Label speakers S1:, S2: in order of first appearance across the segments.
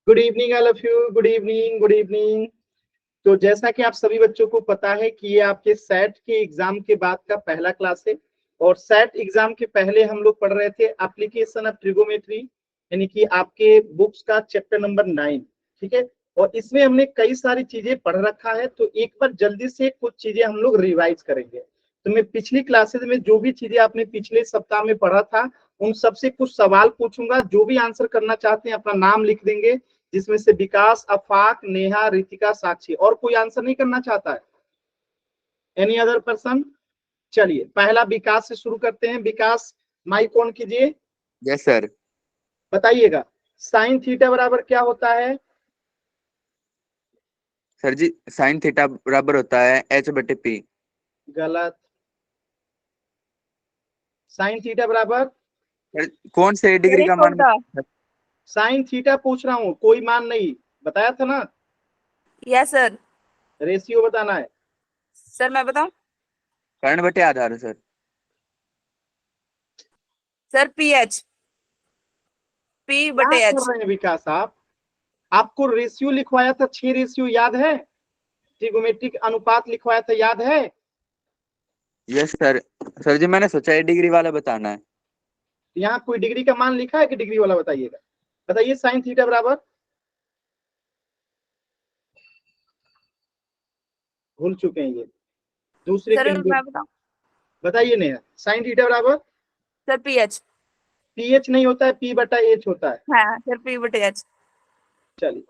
S1: Good evening all of you. Good evening, good evening. तो जैसा कि आप सभी बच्चों को पता है कि ये आपके सेट के एग्जाम के बाद का पहला क्लास है। और सेट एग्जाम के पहले हम लोग पढ़ रहे थे एप्लीकेशन ऑफ ट्रिगोमेट्री, यानी कि आपके बुक्स का चैप्टर नंबर 9। ठीक है। और इसमें हमने कई सारी चीजें पढ़ रखा है, तो एक बार जल्दी से कुछ चीजें हम लोग रिवाइज करेंगे। तो मैं पिछली क्लासेस में जो भी चीजें आपने पिछले सप्ताह में पढ़ा था उन सबसे कुछ सवाल पूछूंगा। जो भी आंसर करना चाहते हैं अपना नाम लिख देंगे, जिसमें से विकास, अफाक, नेहा, रितिका, साक्षी। और कोई आंसर नहीं करना चाहता है? Any other person? चलिए पहला विकास से शुरू करते हैं। विकास, माइक ऑन कीजिए।
S2: Yes sir.
S1: बताइएगा साइन थीटा बराबर क्या होता है?
S2: सर जी साइन थीटा बराबर होता है h/p।
S1: गलत। साइन थीटा बराबर,
S2: सर कौन से डिग्री का मान बताया?
S1: साइन थीटा पूछ रहा हूँ, कोई मान नहीं। बताया था ना,
S3: यस सर।
S1: रेशियो बताना है।
S3: सर मैं बताऊं?
S2: कर्ण बटे आधार है सर।
S3: सर पीएच, पी
S1: क्या
S3: बटे
S1: कर
S3: एच।
S1: रहे हैं विकास आप? आपको रेशियो लिखवाया था, 6 रेशियो याद है? ट्रिगोमेट्रिक अनुपात लिखवाया था, याद है?
S2: Yes sir. सर जी मैंने सोचा ये डिग्री वाला बताना है।
S1: यहाँ कोई डिग्री का मान लिखा है कि डिग्री वाला बताइएगा। बताइए साइन थीटा बराबर, भूल चुके हैं ये, दूसरे
S3: सर
S1: के।
S3: मैं बताऊं?
S1: बताइए नेहा, साइन थीटा बराबर
S3: सर पीएच।
S1: पीएच नहीं होता है, पी बटा एच होता है।
S3: हाँ सर, पी बटे एच।
S1: चलिए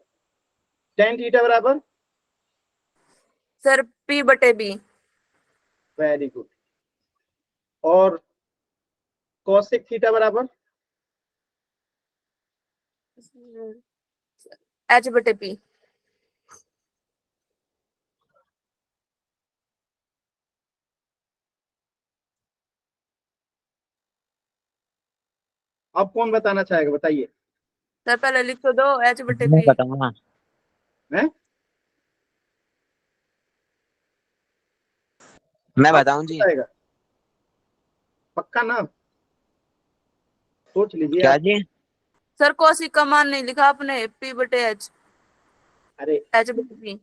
S1: टेन थीटा बराबर,
S3: सर पी बटे बी।
S1: Very good. और कॉसेक थीटा बराबर,
S3: एच बटे पी।
S1: अब कौन बताना चाहेगा? बताइए।
S3: सर पहले लिख तो दो, एच बटे
S4: मैं
S3: पी।
S4: बताऊंगा।
S1: हैं?
S4: मैं
S1: अब
S4: बताऊं
S1: कौन
S4: जी।
S1: बताएगा? पक्का ना? सोच लीजिए
S4: क्या
S1: आप।
S4: जी?
S3: सर कौशिक का मान नहीं लिखा आपने, पी बटे एच,
S1: अरे
S3: एच बटे पी।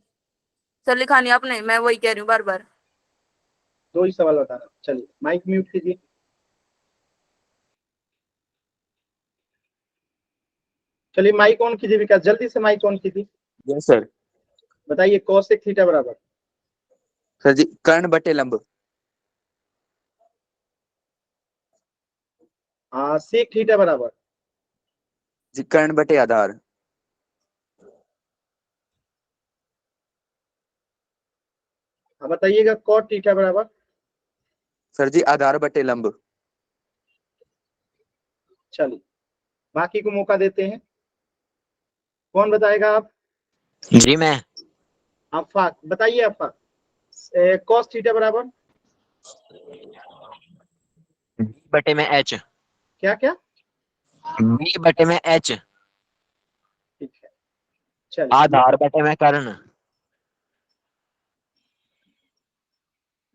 S3: सर लिखा नहीं आपने, मैं वही कह रही हूँ बार बार।
S1: दो ही सवाल बताना। चलिए माइक म्यूट कीजिए। चलिए माइक ऑन कीजिए विकास, जल्दी से माइक ऑन कीजिए।
S2: Yes sir.
S1: बताइए कॉसेक थीटा बराबर,
S2: सर जी कर्ण बटे लंब।
S1: सेक थीटा बराबर,
S2: जी कर्ण बटे आधार।
S1: बताइएगा कॉट थीटा बराबर।
S2: सर जी आधार बटे लंब।
S1: चलिए बाकी को मौका देते हैं। कौन बताएगा? आप?
S4: जी मैं।
S1: आफाक बताइए। आफाक, कॉस थीटा बराबर
S4: बी बटे में एच।
S1: क्या क्या?
S4: बी बटे में एच।
S1: ठीक है। चलिए
S4: आधार बटे में कर्ण।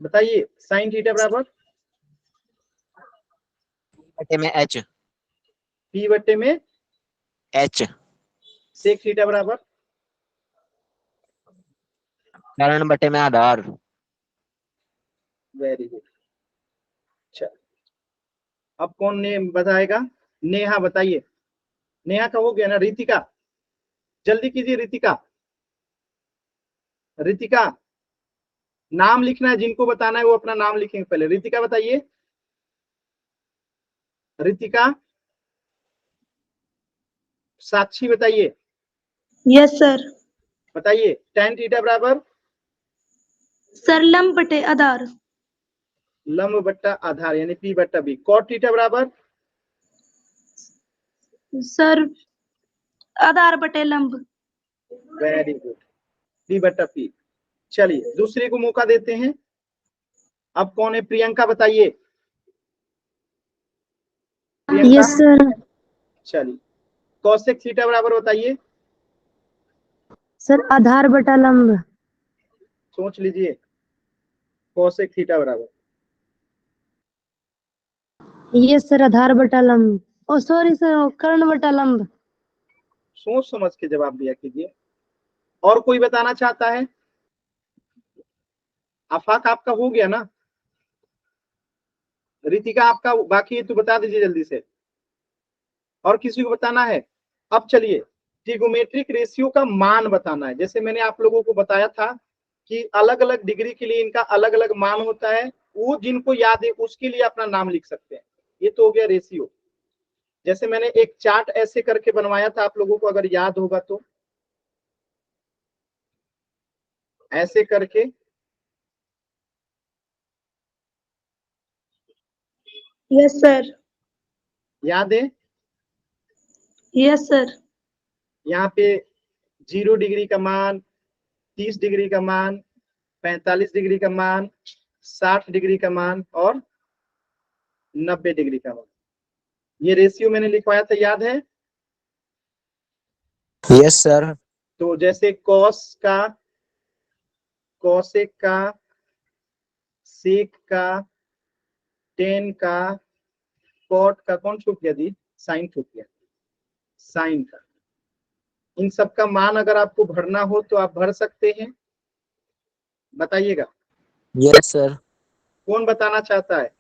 S1: बताइए साइन थीटा बराबर
S4: बटे में एच।
S1: पी बट्टे में
S4: एच।
S1: सेक थीटा बराबर,
S4: कर्ण बटे में आधार।
S1: Very good. चल अब कौन ने बताएगा? नेहा बताइए। नेहा का हो गया ना? रितिका जल्दी कीजिए। रितिका, रितिका नाम लिखना है, जिनको बताना है वो अपना नाम लिखेंगे पहले। रितिका बताइए। रितिका, साक्षी बताइए।
S5: Yes sir.
S1: बताइए tan थीटा बराबर
S5: सर लंब बटे आधार।
S1: लंब बट्टा आधार यानी पी बट्टा बी। cot थीटा बराबर
S5: सर आधार बटे लंब।
S1: वेरी गुड, पी बट्टा पी। चलिए दूसरे को मौका देते हैं। अब कौन है? प्रियंका बताइए। Priyanka,
S5: yes sir.
S1: चलिए कौशिक थीटा बराबर बताइए।
S5: सर आधार बटा लंब।
S1: सोच लीजिए। कौशिक थीटा बराबर
S5: यस सर, आधार बटा लंब। ओ सॉरी सर, कर्ण बटा लंब।
S1: सोच समझ के जवाब दिया कीजिए। और कोई बताना चाहता है? आफाक आपका हो गया ना? रितिका आपका बाकी है तो बता दीजिए जल्दी से। और किसी को बताना है? अब चलिए, ट्रिगोमेट्रिक रेशियो का मान बताना है। जैसे मैंने आप लोगों को बताया था कि अलग अलग डिग्री के लिए इनका अलग अलग मान होता है, वो जिनको याद है उसके लिए अपना नाम लिख सकते हैं। ये तो हो गया रेशियो। जैसे मैंने एक चार्ट ऐसे करके बनवाया था, आप लोगों को अगर याद होगा तो, ऐसे करके
S5: यस सर।
S1: याद है?
S5: Yes sir.
S1: यहाँ पे 0 डिग्री का मान, 30 डिग्री का मान, 45 डिग्री का मान, 60 डिग्री का मान और 90 डिग्री का मान। ये रेशियो मैंने लिखवाया था, याद है?
S4: Yes sir.
S1: तो जैसे कॉस का, कॉसेक का, सेक का, टेन का, कॉट का, कौन छूट गया दी? साइन छूट गया, साइन का। इन सब का मान अगर आपको भरना हो तो आप भर सकते हैं, बताइएगा।
S4: Yes sir.
S1: कौन बताना चाहता है?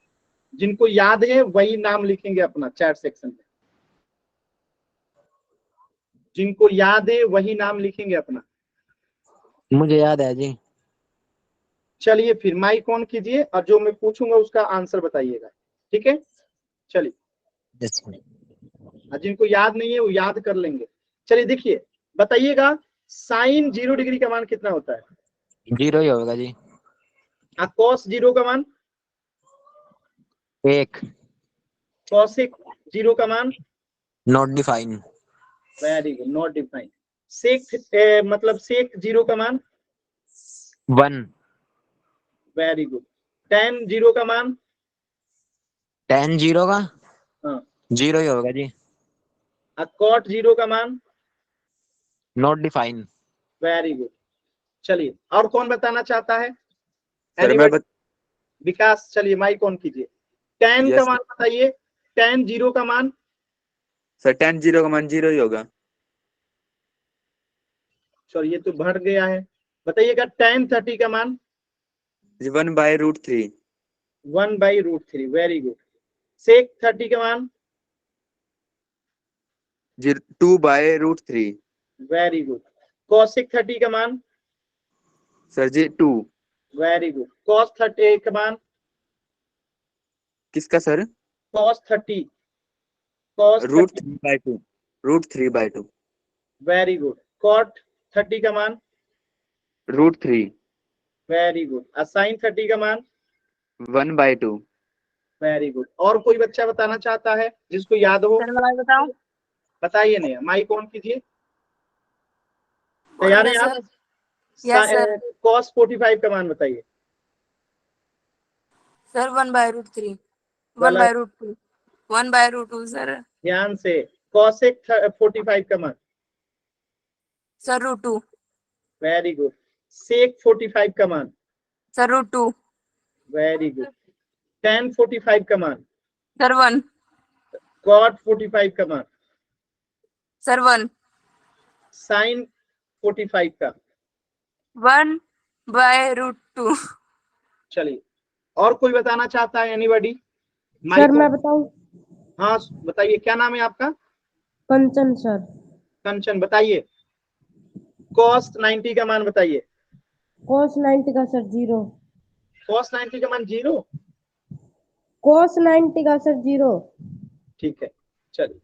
S1: जिनको याद है वही नाम लिखेंगे अपना चैट सेक्शन में। जिनको याद है वही नाम लिखेंगे अपना।
S4: मुझे याद है जी।
S1: चलिए फिर माइक ऑन कीजिए और जो मैं पूछूंगा उसका आंसर बताइएगा, ठीक है? चलिए,
S4: यस
S1: जिनको याद नहीं है वो याद कर लेंगे। चलिए देखिए, बताइएगा साइन 0 डिग्री का मान कितना होता है?
S4: 0 ही होगा जी।
S1: कॉस 0 का मान?
S4: 1।
S1: कॉसेक 0 का मान?
S4: Not define.
S1: Very good, not define. Sec मतलब सेक 0 का मान?
S4: 1।
S1: Very good. tan 0 का मान?
S4: tan 0 का
S1: हाँ।
S4: 0 ही होगा जी।
S1: कॉट 0 का मान?
S4: Not define.
S1: Very good. चलिए, और कौन बताना चाहता है?
S2: Sir
S1: Anybody? विकास, चलिए माइक ऑन कीजिए। tan का
S2: यस
S1: मान बताइए। tan 0 का मान?
S2: सर, tan 0 का मान 0 ही होगा।
S1: सॉरी, ये तो बढ़ गया है। बताइएगा tan 30 का मान?
S2: 1/√3।
S1: 1/√3। Very good. सेक 30 का मान?
S2: 2/√3।
S1: Very good. कॉसिक 30 का मान?
S2: सर जी 2।
S1: Very good. cos 30 का मान?
S2: किसका sir?
S1: cos 30। cos 30।
S2: √3/2। √3/2।
S1: Very good. cot 30 का मान?
S2: √3।
S1: Very good. sin 30 का मान?
S2: 1/2।
S1: Very good. और कोई बच्चा बताना चाहता है जिसको याद हो?
S3: सर वाला बताओ।
S1: बताइए। नहीं, माइक ऑन कीजिए।
S3: बोल
S1: तैयार
S3: रहे
S1: है आप?
S3: सर। Yes sir.
S1: cos 45 का मान बताइए।
S3: सर 1/√3।
S1: गलत।
S3: 1/√2। 1/√2 सर।
S1: ध्यान से। cosec 45 का मान?
S3: सर √2।
S1: Very good. sec 45 का मान?
S3: सर √2।
S1: Very good. tan 45 का मान?
S3: सर 1।
S1: cot 45 का मान?
S3: सर 1।
S1: sin 45 का?
S3: 1/√2।
S1: चलिए, और कोई बताना चाहता है? एनीबॉडी?
S5: सर मैं बताऊं?
S1: हाँ बताइए, क्या नाम है आपका?
S5: कंचन सर।
S1: कंचन, बताइए। cos 90 का मान बताइए।
S5: cos 90 का सर 0।
S1: cos 90 का मान 0?
S5: cos 90 का सर 0।
S1: ठीक है, चलिए।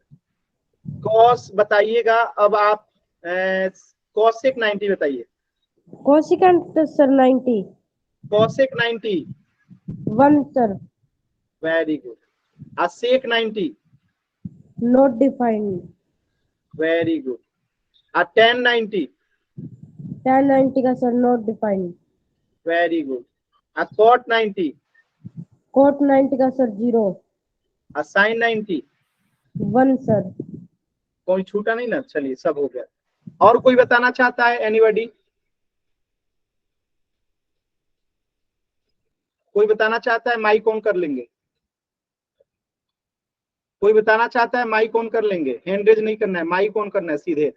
S1: cos बताइएगा अब आप। cosec 90 बताइए।
S5: cosecant sir 90।
S1: cosec 90?
S5: 1 sir.
S1: Very good. sec 90?
S5: Not defined.
S1: Very good. tan 90?
S5: tan 90 का sir not defined.
S1: Very good. cot 90?
S5: cot 90 का सर 0।
S1: sin 90?
S5: 1 सर।
S1: कोई छूटा नहीं ना? चलिए, सब हो गया। और कोई बताना चाहता है? एनीबॉडी? कोई बताना चाहता है? माइक ऑन कर लेंगे। कोई बताना चाहता है? माइक ऑन कर लेंगे। हैंड रेज नहीं करना है, माइक ऑन करना है सीधे।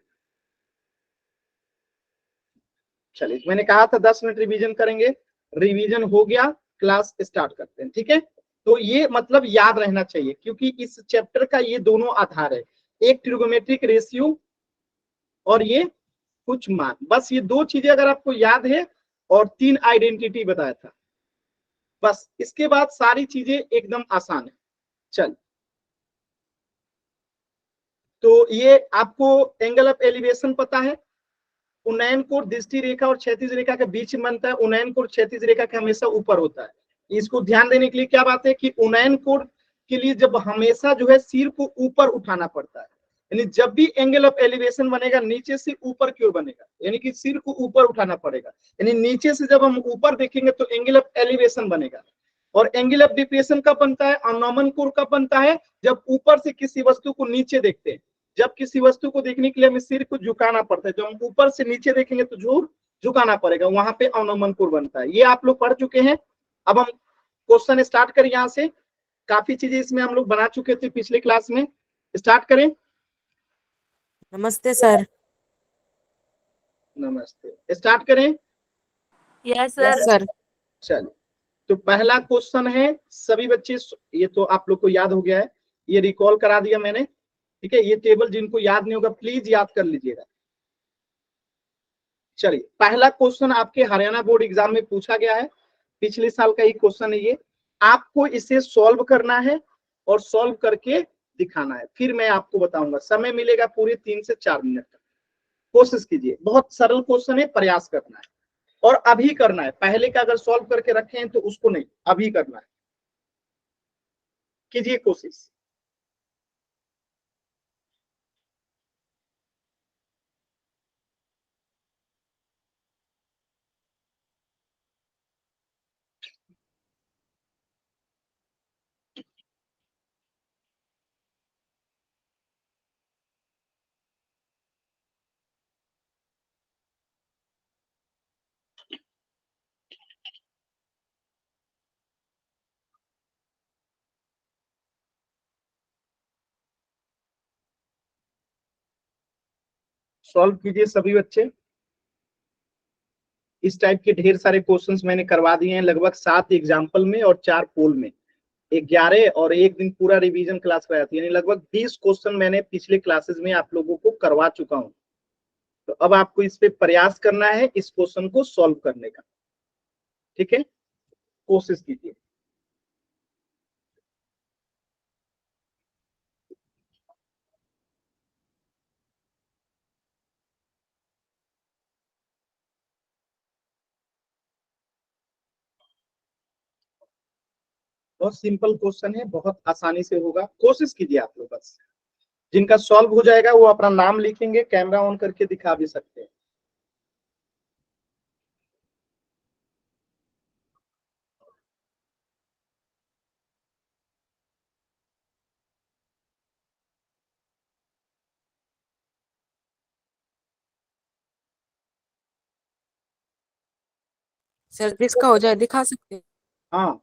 S1: चलिए, मैंने कहा था 10 मिनट रिवीजन करेंगे, रिवीजन हो गया, क्लास स्टार्ट करते हैं। ठीक है, तो ये मतलब याद रहना चाहिए, क्योंकि इस चैप्टर का ये दोनों आधार है, एक ट्रिगोमेट्रिक रेशियो और ये कुछ मान। बस ये दो चीजें अगर आपको याद है, और 3 आइडेंटिटी बताया था, बस इसके बाद सारी चीजें एकदम आसान है। चल, तो ये आपको एंगल ऑफ एलिवेशन पता है, उन्नयन कोण दृष्टि रेखा और क्षैतिज रेखा के बीच में बनता है, उन्नयन कोण क्षैतिज रेखा के हमेशा ऊपर होता है। इसको ध्यान देने के लिए क्या बात है कि उन्नयन कोण के लिए जब हमेशा जो है सिर को ऊपर उठाना पड़ता है, यानी जब भी एंगल ऑफ एलिवेशन बनेगा नीचे से ऊपर की ओर बनेगा, यानी कि सिर को ऊपर उठाना पड़ेगा, यानी नीचे से जब हम ऊपर देखेंगे तो एंगल ऑफ एलिवेशन बनेगा। और एंगल ऑफ डिप्रेशन कब बनता है, अवनमन कोण कब बनता है, जब ऊपर से किसी वस्तु को नीचे देखते हैं। जब किसी वस्तु को देखने के लिए हमें सिर को झुकाना पड़ता है, जब हम ऊपर से नीचे देखेंगे तो झुकाना पड़ेगा, वहां पे अवनमन कोण बनता है। ये आप लोग पढ़ चुके हैं। अब हम क्वेश्चन स्टार्ट करें, यहाँ से काफी चीजें इसमें हम लोग बना चुके थे पिछले क्लास में। स्टार्ट करें।
S3: नमस्ते सर।
S1: नमस्ते, स्टार्ट करें।
S3: Yes sir.
S1: चलिए, तो पहला क्वेश्चन है, सभी बच्चे, ये तो आप लोग को याद हो गया है, ये रिकॉल करा दिया मैंने। ठीक है, ये टेबल जिनको याद नहीं होगा प्लीज याद कर लीजिएगा। चलिए, पहला क्वेश्चन आपके हरियाणा बोर्ड एग्जाम में पूछा गया है, पिछले साल का ही क्वेश्चन है ये। आपको इसे सॉल्व करना है और सॉल्व करके दिखाना है, फिर मैं आपको बताऊंगा। समय मिलेगा पूरे 3 से 4 मिनट का, कोशिश कीजिए। बहुत सरल क्वेश्चन है, प्रयास करना है और अभी करना है। पहले का अगर सॉल्व करके रखे हैं तो उसको नहीं, अभी करना है, कीजिए कोशिश। सॉल्व कीजिए सभी बच्चे। इस टाइप के ढेर सारे क्वेश्चंस मैंने करवा दिए हैं, लगभग 7 एग्जाम्पल में और 4 पोल में, 11 और एक दिन पूरा रिवीजन क्लास कराई थी, यानी लगभग 20 क्वेश्चन मैंने पिछले क्लासेस में आप लोगों को करवा चुका हूं। तो अब आपको इस पे प्रयास करना है, इस क्वेश्चन को सॉल्व करने का। ठीक है, कोशिश कीजिए। बहुत सिंपल क्वेश्चन है, बहुत आसानी से होगा, कोशिश कीजिए आप लोग बस। जिनका सॉल्व हो जाएगा वो अपना नाम लिखेंगे, कैमरा ऑन करके दिखा भी सकते हैं।
S3: सर जिसका हो जाए दिखा सकते हैं।
S1: हाँ,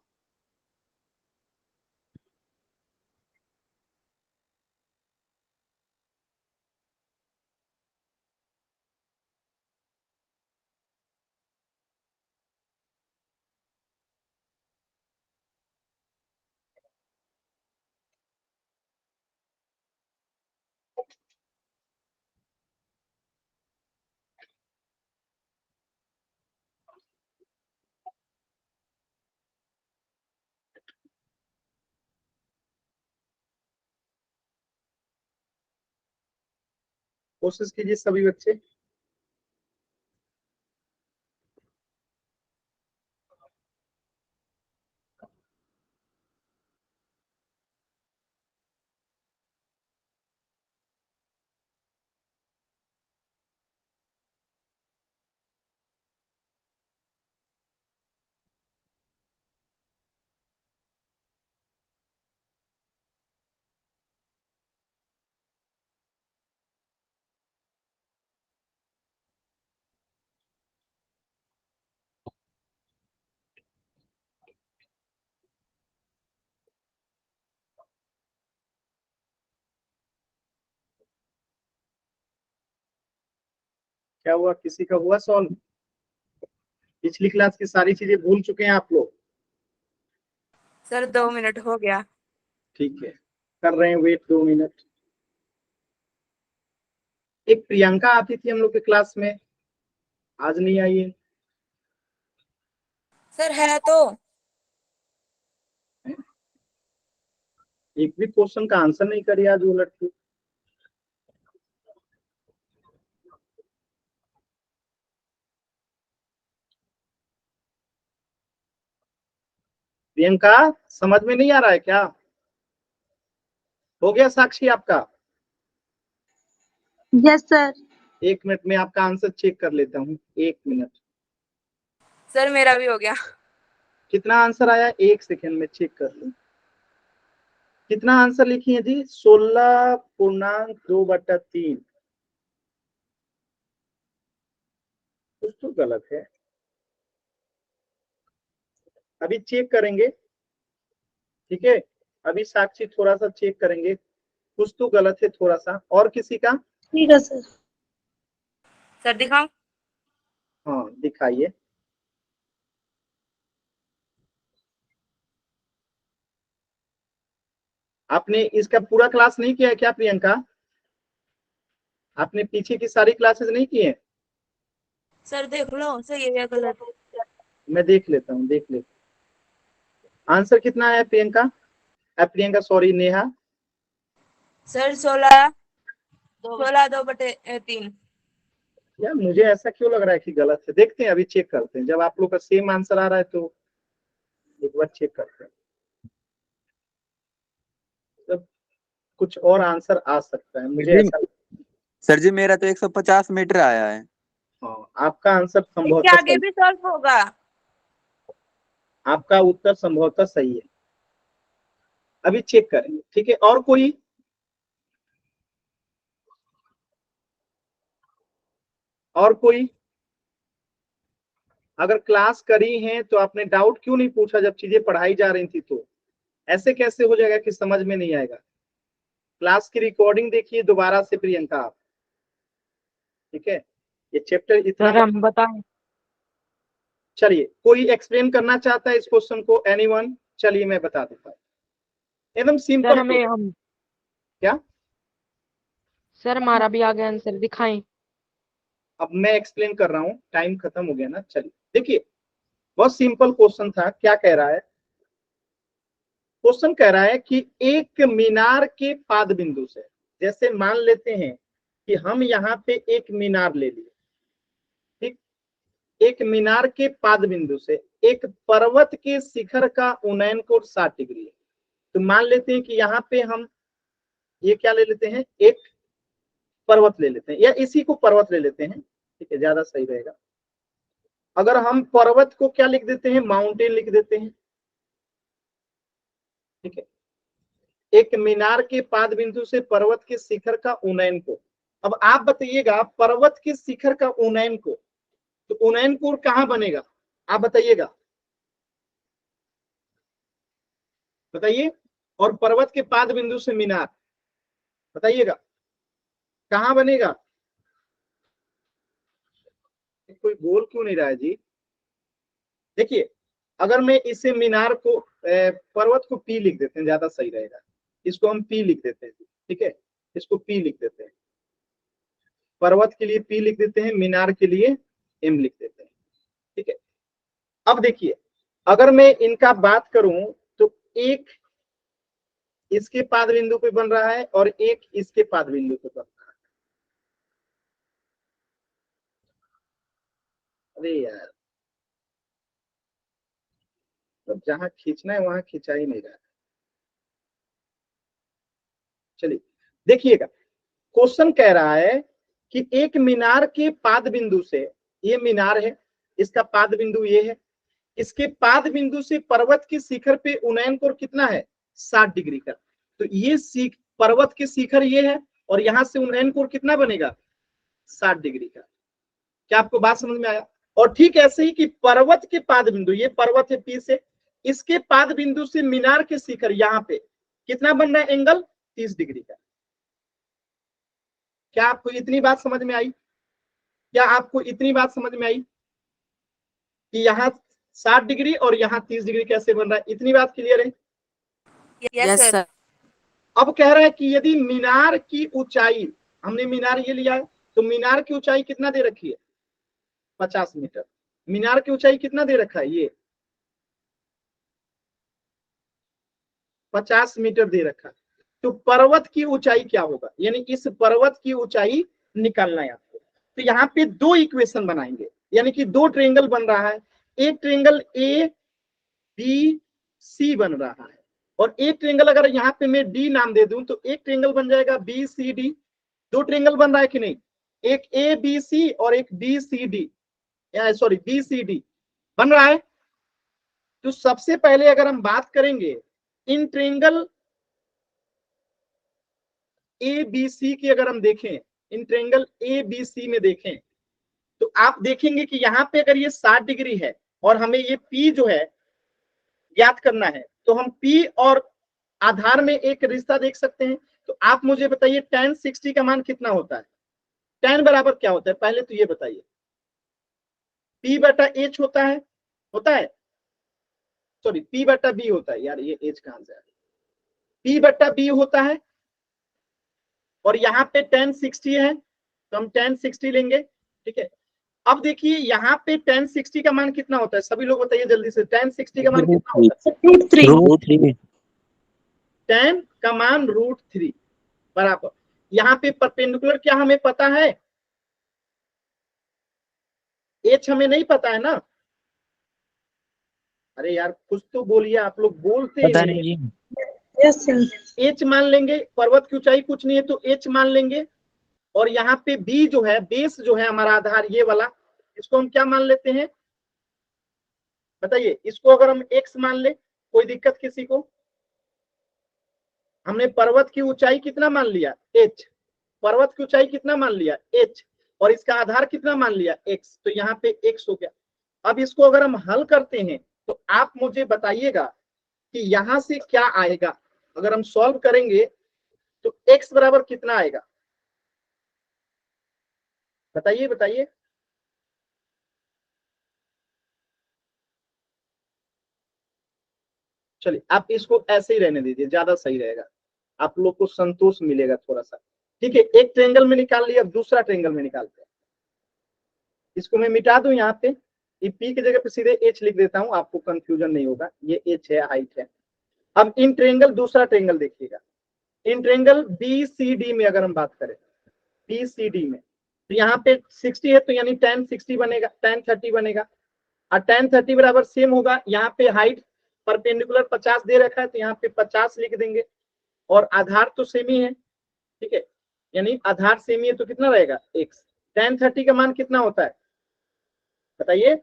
S1: कोशिश कीजिए सभी बच्चे। क्या हुआ, किसी का हुआ सॉल्व? पिछली क्लास की सारी चीजें भूल चुके हैं आप लोग?
S3: सर 2 मिनट हो गया।
S1: ठीक है, कर रहे हैं वेट 2 मिनट। एक प्रियंका आती थी हम लोग के क्लास में, आज नहीं आई है।
S3: सर है तो।
S1: एक भी क्वेश्चन का आंसर नहीं करी आज वो लड़की। प्रियंका, समझ में नहीं आ रहा है क्या? हो गया साक्षी आपका?
S5: Yes sir.
S1: 1 मिनट में आपका आंसर चेक कर लेता हूँ, 1 मिनट।
S3: सर मेरा भी हो गया।
S1: कितना आंसर आया? 1 सेकेंड में चेक कर लूं। कितना आंसर लिखी है जी? 16.2/3। कुछ तो गलत है, अभी चेक करेंगे। ठीक है, अभी साक्षी थोड़ा सा चेक करेंगे, कुछ तो गलत है थोड़ा सा। और किसी का?
S5: ठीक है सर।
S3: सर दिखाऊं?
S1: हाँ दिखाइए। आपने इसका पूरा क्लास नहीं किया है क्या प्रियंका? आपने पीछे की सारी क्लासेस नहीं की है?
S3: सर देख लो सही है या गलत।
S1: मैं देख लेता हूँ, देख लेता हूँ। आंसर कितना है प्रियंका? प्रियंका सॉरी, नेहा।
S3: सर 16/2/3।
S1: यार मुझे ऐसा क्यों लग रहा है कि गलत है? देखते हैं, अभी चेक करते हैं। जब आप लोग का सेम आंसर आ रहा है तो एक बार चेक करते हैं। तब कुछ और आंसर आ सकता है, मुझे ऐसा।
S2: सर जी मेरा तो 150 मीटर आया है।
S1: हाँ, आपका आंसर
S3: इसके
S1: संभवतः
S3: आगे
S1: सही,
S3: भी सॉल्व होगा।
S1: आपका उत्तर संभवतः सही है। अभी चेक करेंगे, ठीक है? और कोई? और कोई? अगर क्लास करी है तो आपने डाउट क्यों नहीं पूछा जब चीजें पढ़ाई जा रही थी? तो ऐसे कैसे हो जाएगा कि समझ में नहीं आएगा? क्लास की रिकॉर्डिंग देखिए दोबारा से प्रियंका आप। ठीक है, ये चैप्टर इतना
S5: सर हम बताएं?
S1: चलिए, कोई एक्सप्लेन करना चाहता है इस क्वेश्चन को? एनीवन? चलिए मैं बता देता हूँ, एकदम
S5: सर
S1: सिंपल।
S5: हमें हम
S1: क्या?
S5: सर हमारा भी आ गया आंसर, दिखाएं?
S1: अब मैं एक्सप्लेन कर रहा हूँ, टाइम खत्म हो गया ना। चलिए देखिए, बहुत सिंपल क्वेश्चन था। क्या कह रहा है क्वेश्चन? कह रहा है कि एक मीनार के पाद बिंदु से, जैसे मान लेते हैं कि हम यहाँ पे एक मीनार ले लिए, ठीक? एक मीनार के पाद बिंदु से एक पर्वत के शिखर का उन्नयन कोण 60 डिग्री है। तो मान लेते हैं कि यहाँ पे हम ये क्या ले लेते हैं, एक पर्वत ले लेते हैं, या इसी को पर्वत ले लेते हैं, ठीक है, ज्यादा सही रहेगा। अगर हम पर्वत को क्या लिख देते हैं, माउंटेन लिख देते हैं, ठीक है। एक मीनार के पाद बिंदु से पर्वत के शिखर का उन्नयन कोण। अब आप बताइएगा, पर्वत के शिखर का उन्नयन कोण, तो उन्नयन कोण कहां बनेगा? आप बताइएगा, बताइए। और पर्वत के पाद बिंदु से मीनार, बताइएगा कहां बनेगा? कोई बोल क्यों नहीं रहा है जी? देखिए, अगर मैं इसे मीनार को पर्वत को पी लिख देते हैं, ज्यादा सही रहेगा। इसको हम पी लिख देते हैं, ठीक है, इसको पी लिख देते हैं। पर्वत के लिए पी लिख देते हैं, मीनार के लिए एम लिख देते हैं, ठीक है। अब देखिए, अगर मैं इनका बात करूं तो एक इसके पाद बिंदु पे बन रहा है और एक इसके पाद बिंदु पे बन रहा है। अरे यार, तो जहां खींचना है वहां खींचा ही नहीं रहा है। चलिए देखिएगा, क्वेश्चन कह रहा है कि एक मीनार के पाद बिंदु से, ये मीनार है, इसका पाद बिंदु ये है, इसके पाद बिंदु से पर्वत के शिखर पे उन्नयन कोण कितना है? 60 डिग्री का। तो ये पर्वत के शिखर ये है, और यहां से उन्नयन कोण कितना बनेगा? 60 डिग्री का। क्या आपको बात समझ में आया? और ठीक ऐसे ही कि पर्वत के पाद बिंदु, ये पर्वत है पी से, इसके पाद बिंदु से मीनार के शिखर यहाँ पे कितना बन रहा है एंगल? 30 डिग्री का। क्या आपको इतनी बात समझ में आई? क्या आपको इतनी बात समझ में आई? कि यहाँ 60 डिग्री और यहाँ 30 डिग्री कैसे बन रहा है। इतनी बात क्लियर है।
S3: Yes sir.
S1: अब कह रहा है कि यदि मीनार की ऊंचाई, हमने मीनार ये लिया है, तो मीनार की ऊंचाई कितना दे रखी है, 50 मीटर। मीनार की ऊंचाई कितना दे रखा है, ये 50 मीटर दे रखा है। तो पर्वत की ऊंचाई क्या होगा, यानी इस पर्वत की ऊंचाई निकालना है आपको। तो यहाँ पे दो इक्वेशन बनाएंगे, यानी कि दो ट्रेंगल बन रहा है। एक ट्रेंगल ए बी सी बन रहा है, और एक ट्रेंगल अगर यहाँ पे मैं डी नाम दे दूं तो एक ट्रेंगल बन जाएगा बी सी डी। दो ट्रेंगल बन रहा है कि नहीं, एक ए बी सी और एक B C D, sorry B C D बन रहा है। तो सबसे पहले अगर हम बात करेंगे इन ट्रेंगल ए बी सी की, अगर हम देखें इन ट्रेंगल ए बी सी में देखें तो आप देखेंगे कि यहाँ पे अगर ये 60 डिग्री है और हमें ये P जो है ज्ञात करना है, तो हम P और आधार में एक रिश्ता देख सकते हैं। तो आप मुझे बताइए tan 60 का मान कितना होता है, tan बराबर क्या होता है, पहले तो ये बताइए। P बटा H होता है सॉरी P बटा B होता है, यार ये H कहां से आ गया, P बटा B होता है, और यहाँ पे tan 60 है तो हम tan 60 लेंगे, ठीक है। अब देखिए यहाँ पे tan 60 का मान कितना होता है, सभी लोग बताइए जल्दी से, tan 60 का मान कितना होता है,
S4: √3
S1: tan का मान √3 बराबर। यहाँ पे परपेंडिकुलर क्या हमें पता है, H हमें नहीं पता है ना। अरे यार कुछ तो बोलिए, आप लोग बोलते ही
S4: पता
S1: नहीं
S4: नहीं
S1: है।
S4: जी।
S1: H मान लेंगे, पर्वत की ऊंचाई कुछ नहीं है तो H मान लेंगे, और यहाँ पे B जो है, बेस जो है हमारा आधार ये वाला, इसको हम क्या मान लेते हैं बताइए। इसको अगर हम X मान ले, कोई दिक्कत किसी को। हमने पर्वत की ऊंचाई कितना मान लिया, H, पर्वत की ऊंचाई कितना मान लिया, H, और इसका आधार कितना मान लिया, X, तो यहाँ पे X हो गया। अब इसको अगर हम हल करते हैं तो आप मुझे बताइएगा कि यहां से क्या आएगा। अगर हम सॉल्व करेंगे तो X बराबर कितना आएगा, बताइए बताइए। चलिए आप इसको ऐसे ही रहने दीजिए, ज्यादा सही रहेगा, आप लोग को संतोष मिलेगा थोड़ा सा, ठीक है। एक ट्रेंगल में निकाल लिया, अब दूसरा ट्रेंगल में निकालते हैं। इसको मैं मिटा दूं, यहाँ पे ये P की जगह पे सीधे H लिख देता हूं, आपको कंफ्यूजन नहीं होगा, ये H है, हाइट है। अब इन ट्रेंगल, दूसरा ट्रेंगल देखिएगा, इन ट्रेंगल BCD में अगर हम बात करें, BCD में तो यहाँ पे 60 है तो यानी tan 60 बनेगा, tan 30 बनेगा, और tan 30 बराबर सेम होगा, यहाँ पे हाइट परपेंडिकुलर 50 दे रखा है तो यहाँ पे 50 लिख देंगे, और आधार तो सेम ही है, ठीक है, यानी आधार सेम ही है तो कितना रहेगा x। tan 30 का मान कितना होता है बताइए,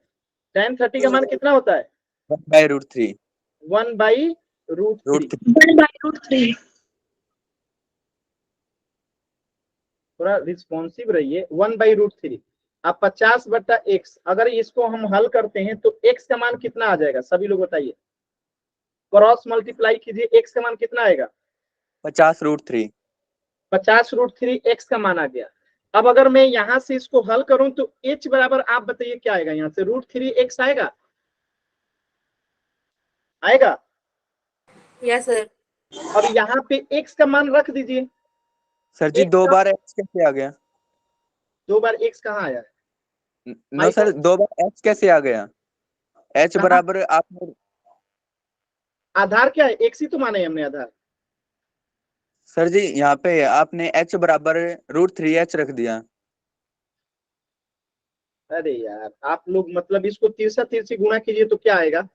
S1: tan 30 का मान कितना होता है,
S2: 1/√3
S1: 1/√3। थोड़ा रिस्पॉन्सिव रहिए, 1/√3। अब 50 बटा x, अगर इसको हम हल करते हैं तो x का मान कितना आ जाएगा, सभी लोग बताइए, क्रॉस मल्टीप्लाई कीजिए, x का मान कितना आएगा,
S2: 50√3
S1: 50√3 x का मान आ गया। अब अगर मैं यहां से इसको हल करूं तो h बराबर, आप बताइए क्या आएगा, यहां से √3x आएगा, आएगा।
S3: Yes sir.
S1: अब यहाँ पे x का मान रख दीजिए।
S2: सर जी,
S1: X
S2: दो
S1: का-
S2: बार x कैसे आ गया,
S1: दो बार x कहाँ आया है,
S2: नो सर, दो बार h कैसे आ गया, h
S1: कहाँ?
S2: बराबर आपने,
S1: आधार क्या है, x ही तो माने हमने आधार।
S2: सर जी यहाँ पे आपने h बराबर √3h रख दिया।
S1: अरे यार आप लोग मतलब इसको तिरछा तिरछी गुणा कीजिए तो क्या आएगा,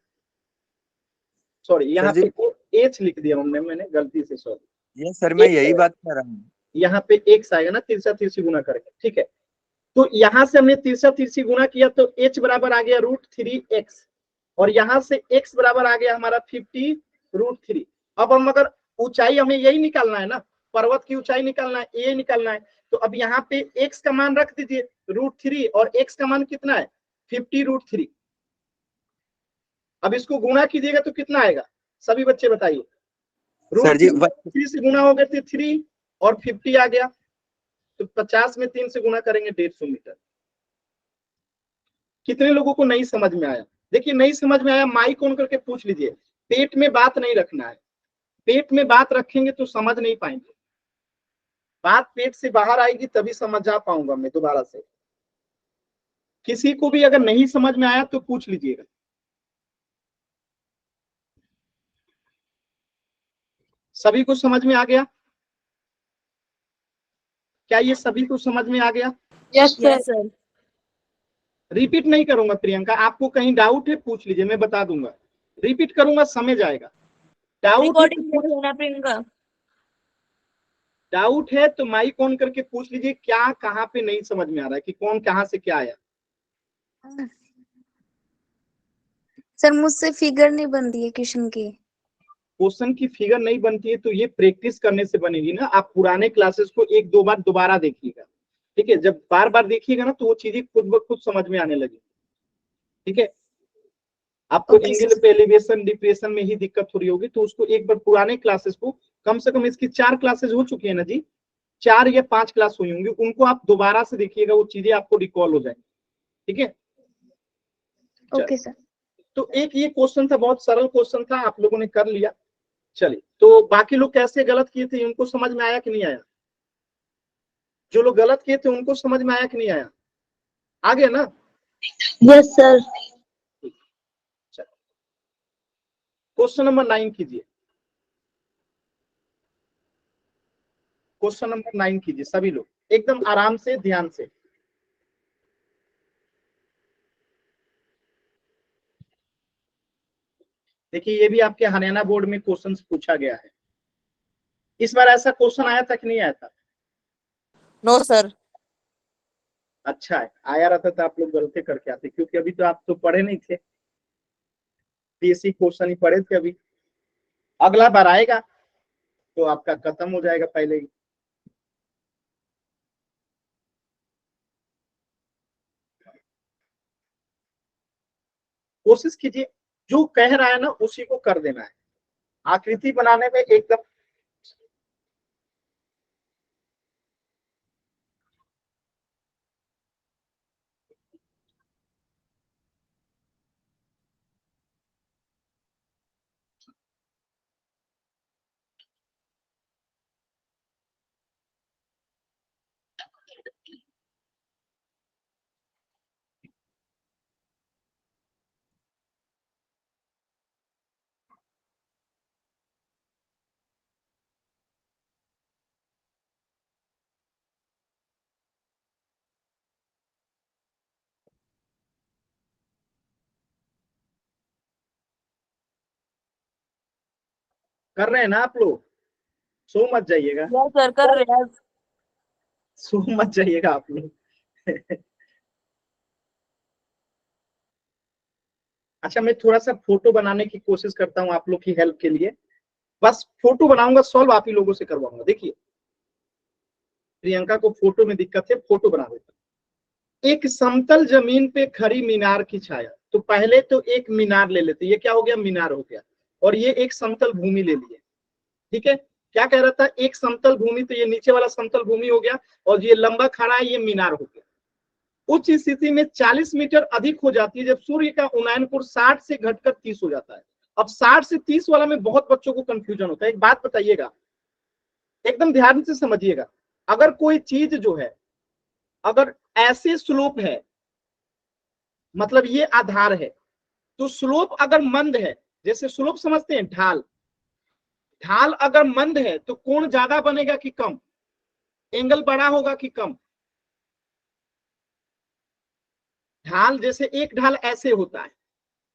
S1: सॉरी यहाँ
S2: सर जी,
S1: पे h लिख दिया हमने, मैंने गलती से, सॉरी।
S2: ये सर मैं यही बात कर रहा हूँ।
S1: यहाँ पे x आएगा ना, तिरछा तिरछी गुणा करके, ठीक है। तो यहाँ से हमने तिरछा तिरछी गुणा किया तो h बराबर आ गया √3x, और यहाँ से x बराबर आ गया हमारा 50√3। अब हम अगर ऊंचाई हमें यही निकालना है ना, पर्वत की ऊंचाई निकालना है, ये निकालना है, तो अब यहाँ पे x का मान रख दीजिए √3, और x का मान कितना है 50√3। अब इसको गुणा कीजिएगा तो कितना आएगा, सभी बच्चे बताइए।
S2: सर जी,
S1: 3 से गुणा हो गए थे 3 और 50 आ गया, तो 50 में 3 से गुणा करेंगे 150 मीटर। कितने लोगों को नहीं समझ में आया? देखिए नहीं समझ में आया, माइक ऑन करके पूछ लीजिए। पेट में बात नहीं रखना है, पेट में बात रखेंगे तो समझ नहीं पाएंगे, बात पेट से बाहर आएगी तभी समझ आ पाऊंगा मैं दोबारा से। किसी को भी अगर नहीं समझ में आया तो पूछ लीजिएगा। सभी को समझ में आ गया? क्या ये सभी को समझ में आ गया?
S5: Yes
S3: yes sir.
S1: रिपीट नहीं करूंगा प्रियंका, आपको कहीं डाउट है पूछ लीजिए, मैं बता दूंगा। रिपीट करूंगा समझ आएगा। डाउट है
S3: रिकॉर्डिंग
S1: तो
S3: देख लेना प्रियंका।
S1: डाउट है तो माइक ऑन करके पूछ लीजिए, क्या कहाँ पे नहीं समझ में आ रहा है कि कौन कहाँ से क्या आया।
S6: सर मुझसे फिगर नहीं बनती है क्वेश्चन की।
S1: क्वेश्चन की फिगर नहीं बनती है तो ये प्रैक्टिस करने से बनेगी ना। आप पुराने क्लासेस को एक दो बार दोबारा देखिएगा, ठीक है? जब बार बार देखिएगा ना तो वो चीजें खुद ब खुद समझ में आने लगेगी, ठीक है? आपको
S6: ओके
S1: एंगल
S6: सर।
S1: पे एलिवेशन डिप्रेशन में ही दिक्कत हो रही होगी, तो उसको एक बार पुराने क्लासेस को, कम से कम इसकी 4 क्लासेस हो चुकी है ना जी, 4 या 5 क्लास हुई होंगी, उनको आप दोबारा से देखिएगा, वो चीजें आपको रिकॉल हो जाएंगी, ठीक है?
S6: Okay sir.
S1: तो एक ये क्वेश्चन था, बहुत सरल क्वेश्चन था, आप लोगों ने कर लिया। चलिए, तो बाकी लोग कैसे गलत किए थे उनको समझ में आया कि नहीं आया? जो लोग गलत किए थे उनको समझ में आया कि नहीं आया? आ गया ना?
S5: Yes sir.
S1: क्वेश्चन नंबर 9 कीजिए, क्वेश्चन नंबर 9 कीजिए सभी लोग, एकदम आराम से ध्यान से। देखिए ये भी आपके हरियाणा बोर्ड में क्वेश्चन पूछा गया है। इस बार ऐसा क्वेश्चन आया था कि नहीं आया था?
S3: No sir.
S1: अच्छा है, आया रहता तो आप लोग गलती करके आते, क्योंकि अभी तो आप तो पढ़े नहीं थे, पीएससी क्वेश्चन ही पढ़े थे अभी। अगला बार आएगा तो आपका खत्म हो जाएगा पहले ही। कोशिश कीजिए जो कह रहा है ना उसी को कर देना है, आकृति बनाने में एकदम कर रहे हैं ना आप लोग, सो मत जाइएगा,
S3: यस सर कर रहे हैं।
S1: सो मत जाइएगा आप लोग। अच्छा, मैं थोड़ा सा फोटो बनाने की कोशिश करता हूँ आप लोग की हेल्प के लिए, बस फोटो बनाऊंगा, सॉल्व आप ही लोगों से करवाऊंगा। देखिए प्रियंका को फोटो में दिक्कत है, फोटो बना देता हूं। एक समतल जमीन पे खड़ी मीनार की छाया, तो पहले तो एक मीनार ले लेते, ये क्या हो गया, मीनार हो गया, और ये एक समतल भूमि ले लिए, ठीक है? क्या कह रहा था, एक समतल भूमि, तो ये नीचे वाला समतल भूमि हो गया, और ये लंबा खड़ा है, ये मीनार हो गया। उच्च स्थिति में 40 मीटर अधिक हो जाती है जब सूर्य का उन्नयन कोण 60 से घटकर 30 हो जाता है। अब 60 से 30 वाला में बहुत बच्चों को कंफ्यूजन होता है। एक बात बताइएगा, एकदम ध्यान से समझिएगा, अगर कोई चीज जो है अगर ऐसे स्लोप है, मतलब ये आधार है, तो स्लोप अगर मंद है, जैसे स्लोप समझते हैं, ढाल, ढाल अगर मंद है तो कोण ज्यादा बनेगा कि कम, एंगल बड़ा होगा कि कम? ढाल, जैसे एक ढाल ऐसे होता है,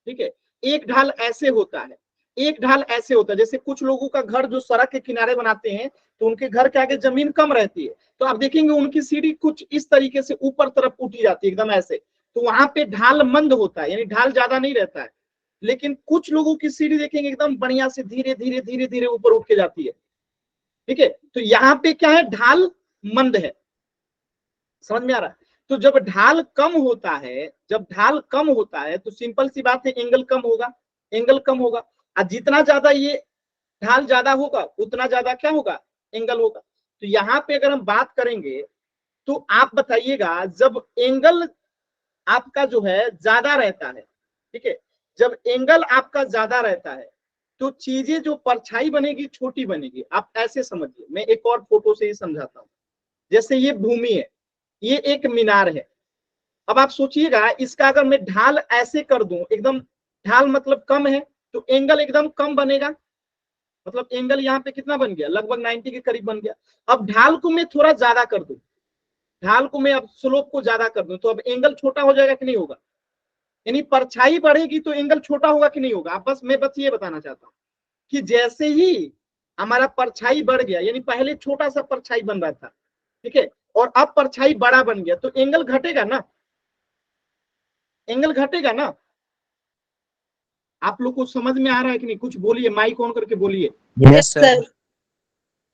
S1: ठीक है, एक ढाल ऐसे होता है, एक ढाल ऐसे होता है। जैसे कुछ लोगों का घर जो सड़क के किनारे बनाते हैं तो उनके घर के आगे जमीन कम रहती है, तो आप देखेंगे उनकी सीढ़ी कुछ इस तरीके से ऊपर तरफ उठी जाती है, एकदम ऐसे, तो वहां पे ढाल मंद होता है, यानी ढाल ज्यादा नहीं रहता है। लेकिन कुछ लोगों की सीढ़ी देखेंगे एकदम बढ़िया से धीरे धीरे धीरे धीरे ऊपर उठ के जाती है, ठीक है? तो यहाँ पे क्या है, ढाल मंद है, समझ में आ रहा है? तो जब ढाल कम होता है, जब ढाल कम होता है तो सिंपल सी बात है, एंगल कम होगा, एंगल कम होगा, और जितना ज्यादा ये ढाल ज्यादा होगा उतना ज्यादा क्या होगा, एंगल होगा। तो यहाँ पे अगर हम बात करेंगे तो आप बताइएगा, जब एंगल आपका जो है ज्यादा रहता है, ठीक है, जब एंगल आपका ज्यादा रहता है तो चीजें जो परछाई बनेगी छोटी बनेगी। आप ऐसे समझिए, मैं एक और फोटो से ही समझाता हूँ। जैसे ये भूमि है, ये एक मीनार है। अब आप सोचिएगा, इसका अगर मैं ढाल ऐसे कर दूं, एकदम ढाल मतलब कम है, तो एंगल एकदम कम बनेगा। मतलब एंगल यहाँ पे कितना बन गया, लगभग 90 के करीब बन गया। अब ढाल को मैं थोड़ा ज्यादा कर दूं, ढाल को मैं अब स्लोप को ज्यादा कर दूं, तो अब एंगल छोटा हो जाएगा कि नहीं होगा? यानी परछाई बढ़ेगी तो एंगल छोटा होगा कि नहीं होगा? आप मैं बस ये बताना चाहता हूँ कि जैसे ही हमारा परछाई बढ़ गया, यानी पहले छोटा सा परछाई बन रहा था, ठीक है, और अब परछाई बड़ा बन गया, तो एंगल घटेगा ना, एंगल घटेगा ना। आप लोग को समझ में आ रहा है कि नहीं? कुछ बोलिए, माइक ऑन करके बोलिए।
S2: Yes sir.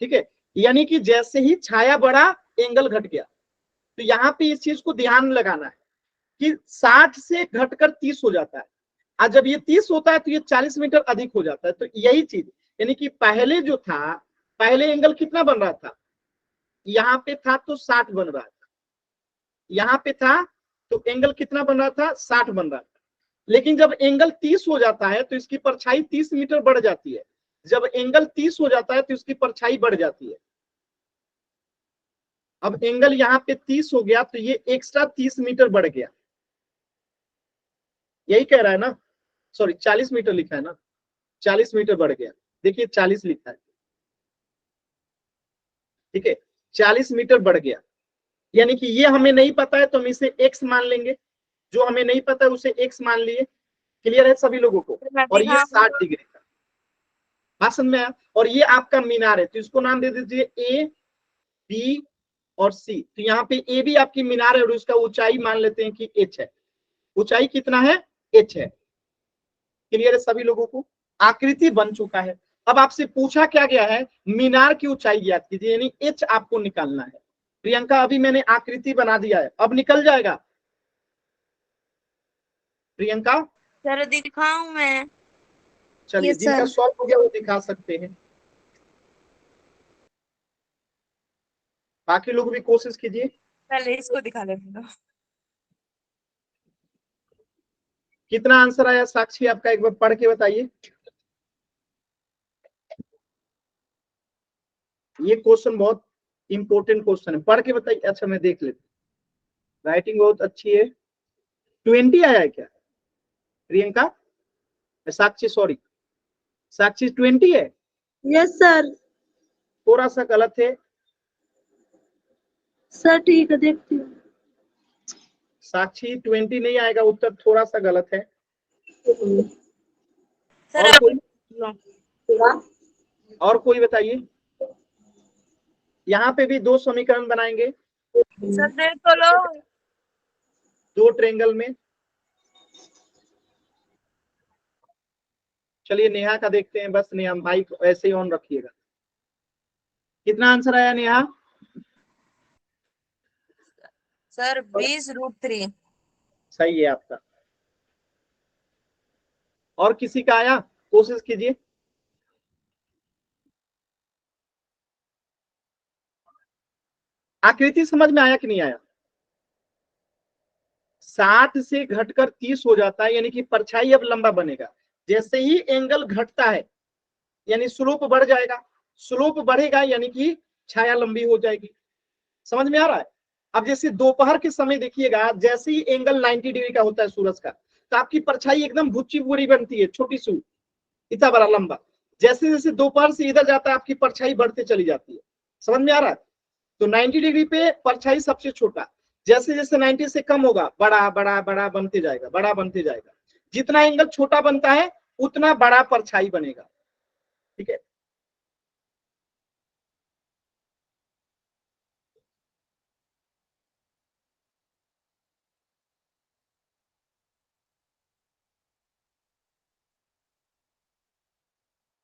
S1: ठीक है, यानी कि जैसे ही छाया बढ़ा एंगल घट गया। तो यहाँ पे इस चीज को ध्यान लगाना है कि 60 से घटकर 30 हो जाता है, और जब ये 30 होता है तो ये 40 मीटर अधिक हो जाता है। तो यही चीज, यानी कि पहले जो था, पहले एंगल कितना बन रहा था, यहाँ पे था तो 60 बन रहा था, यहाँ पे था तो एंगल कितना बन रहा था, 60 बन रहा था। लेकिन जब एंगल 30 हो जाता है तो इसकी परछाई 30 मीटर बढ़ जाती है। जब एंगल 30 हो जाता है तो इसकी परछाई बढ़ जाती है। अब एंगल यहाँ पे 30 हो गया तो ये एक्स्ट्रा 30 मीटर बढ़ गया, यही कह रहा है ना? सॉरी 40 मीटर लिखा है ना, 40 मीटर बढ़ गया। देखिए 40 लिखा है, ठीक है, 40 मीटर बढ़ गया। यानी कि ये हमें नहीं पता है तो हम इसे x मान लेंगे, जो हमें नहीं पता है उसे x मान लिए। क्लियर है सभी लोगों को? और ये 60 डिग्री का, बात समझ में आया? और ये आपका मीनार है, तो इसको नाम दे दीजिए ए बी और सी। तो यहाँ पे ए भी आपकी मीनार है और उसका ऊंचाई मान लेते हैं कि h है। ऊंचाई कितना है, h है। क्लियर है सभी लोगों को? आकृति बन चुका है। अब आपसे पूछा क्या गया है, मीनार की ऊंचाई ज्ञात कीजिए, यानी h आपको निकालना है। प्रियंका अभी मैंने आकृति बना दिया है, अब निकल जाएगा। प्रियंका
S3: सर दिखाऊं मैं?
S1: चलिए,
S6: Yes,
S1: जिनका
S6: sir.
S1: सॉल्व हो गया वो दिखा सकते हैं, बाकी लोग भी कोशिश कीजिए।
S3: पहले इसको दिखा लेने दो।
S1: कितना आंसर आया साक्षी आपका, एक बार पढ़ के बताइए। ये क्वेश्चन बहुत इंपॉर्टेंट क्वेश्चन है, पढ़ के बताइए। अच्छा मैं देख लेता हूँ, राइटिंग बहुत अच्छी है। 20 आया है क्या प्रियंका? साक्षी सॉरी, साक्षी 20 है?
S5: Yes sir.
S1: थोड़ा सा गलत है
S5: सर ठीक है, देखती हूँ।
S1: साक्षी, 20 नहीं आएगा, उत्तर थोड़ा सा गलत है।
S3: सर
S1: और
S3: आप
S1: कोई, और कोई बताइए। यहाँ पे भी 2 समीकरण बनाएंगे,
S3: सर देख तो लो।
S1: 2 ट्रेंगल में। चलिए नेहा का देखते हैं, बस नेहा भाई को ऐसे ही ऑन रखिएगा। कितना आंसर आया नेहा?
S3: सर 20√3।
S1: सही है आपका। और किसी का आया? कोशिश कीजिए। आकृति समझ में आया कि नहीं आया? 60 से घटकर 30 हो जाता है, यानी कि परछाई अब लंबा बनेगा। जैसे ही एंगल घटता है यानी स्लोप बढ़ जाएगा, स्लोप बढ़ेगा यानी कि छाया लंबी हो जाएगी। समझ में आ रहा है? अब जैसे दोपहर के समय देखिएगा, जैसे ही एंगल 90 डिग्री का होता है सूरज का, तो आपकी परछाई एकदम भुच्ची पूरी बनती है, छोटी सी, इतना बड़ा लंबा। जैसे जैसे दोपहर से इधर जाता है आपकी परछाई बढ़ते चली जाती है। समझ में आ रहा है? तो 90 डिग्री पे परछाई सबसे छोटा, जैसे जैसे 90 से कम होगा बड़ा बड़ा बड़ा बनते जाएगा, बड़ा बनते जाएगा। जितना एंगल छोटा बनता है उतना बड़ा परछाई बनेगा, ठीक है।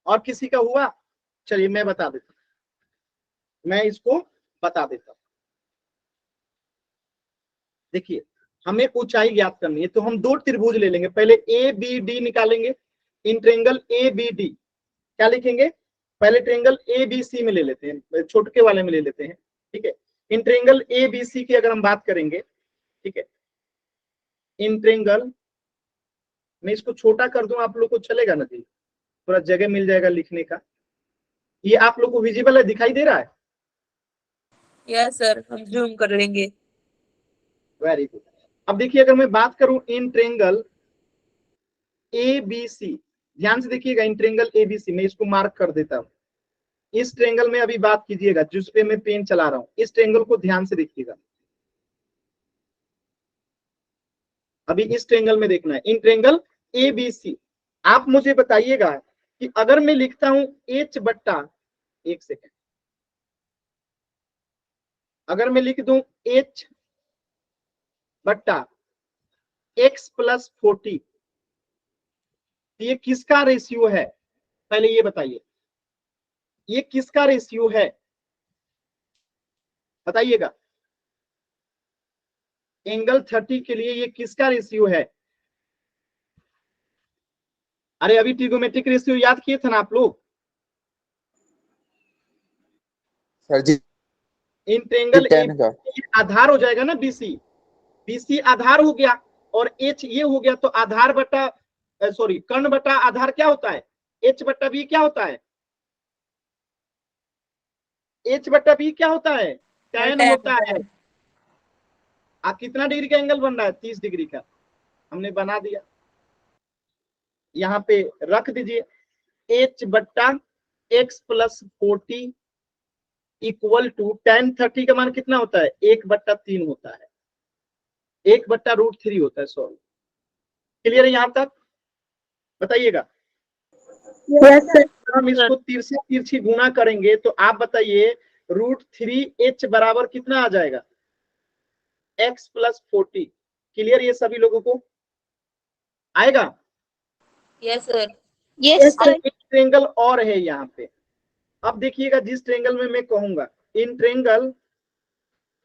S1: और किसी का हुआ? चलिए मैं बता देता हूं, मैं इसको बता देता हूं। देखिए हमें ऊंचाई ज्ञात करनी है, तो हम 2 त्रिभुज ले लेंगे। पहले ए बी डी निकालेंगे, in triangle A B D क्या लिखेंगे? पहले ट्रेंगल ए बी सी में ले लेते हैं, छोटे वाले में ले लेते हैं, ठीक है। इन ट्रेंगल ए बी सी की अगर हम बात करेंगे, ठीक है, इन ट्रेंगल, मैं इसको छोटा कर दूं आप लोग को चलेगा ना जी, थोड़ा जगह मिल जाएगा लिखने का। ये आप लोग को विजिबल है, दिखाई दे रहा है?
S3: यस सर, हम जूम कर लेंगे।
S1: Very good. अब देखिए अगर मैं बात करूं इन ट्रेंगल ABC, ध्यान से देखिएगा, इन ट्रेंगल ABC, मैं इसको मार्क कर देता हूं। इस ट्रेंगल में अभी बात कीजिएगा जिस पे मैं पेन चला रहा हूं, इस ट्रेंगल को ध्यान से देखिएगा। अभी इस ट्रेंगल में देखना है, इन ट्रेंगल ABC। आप मुझे बताइएगा कि अगर मैं लिखता हूं H बट्टा, एक सेकेंड, अगर मैं लिख दूं H बट्टा X प्लस 40, ये किसका रेशियो है? पहले ये बताइए, ये किसका रेशियो है? बताइएगा, एंगल 30 के लिए ये किसका रेशियो है? अरे अभी ट्रिगोमेट्रिक रेशियो याद किए थे ना आप लोग?
S2: Sir ji
S1: in triangle
S2: ten का।
S1: आधार हो जाएगा ना BC, BC आधार हो गया और H ये हो गया, तो आधार बटा सॉरी कर्ण बटा आधार क्या होता है? H बटा B क्या होता है? H बटा B क्या होता है? tan
S3: tan
S1: होता है। कितना डिग्री का एंगल बन रहा है? 30 डिग्री का। हमने बना दिया, यहाँ पे रख दीजिए, H बट्टा X plus 40 equal to tan 30 का मान कितना होता है? 1/3 होता है, 1/√3 होता है। सॉरी, क्लियर है यहाँ तक? बताइएगा।
S5: Yes sir.
S1: हम इसको तिरछे तिरछी गुना करेंगे तो आप बताइए √3H बराबर कितना आ जाएगा? X plus 40। क्लियर ये सभी लोगों को? आएगा?
S3: Yes sir.
S6: यस
S1: अब
S6: सर।
S1: एक ट्रेंगल और है यहाँ पे। अब देखिएगा जिस ट्रेंगल में मैं कहूंगा इन ट्रेंगल,